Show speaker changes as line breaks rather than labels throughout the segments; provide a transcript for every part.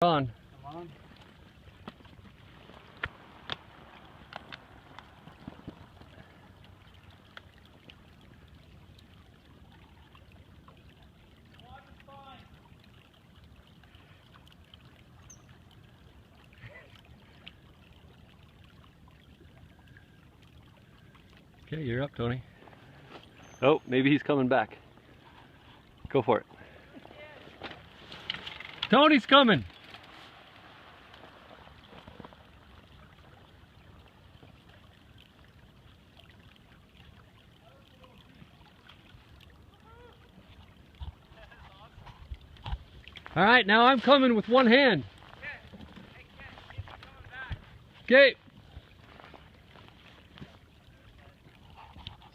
On.
Come on.
Okay, you're up, Tony. Oh, maybe he's coming back. Go for it. Tony's coming! All right, now I'm coming with one hand. Okay.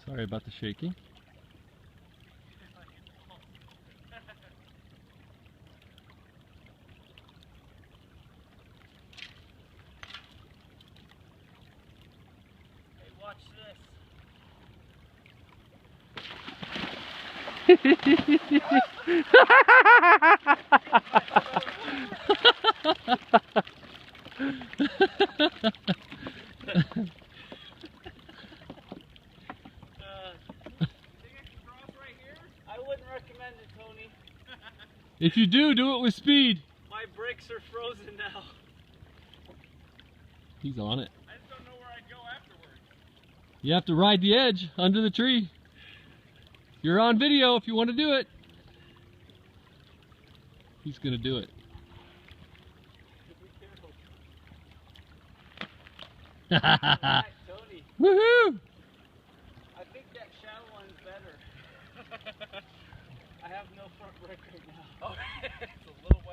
Sorry about the shaking.
Hey, watch I wouldn't recommend it, Tony.
If you do it with speed.
My brakes are frozen now.
He's on it.
I just don't know where I'd go afterwards.
You have to ride the edge under the tree. You're on video if you want to do it. He's gonna do it.
Right, Tony.
Woohoo!
I think that shallow one's better. I have no front brake right now. Oh, it's a little wet.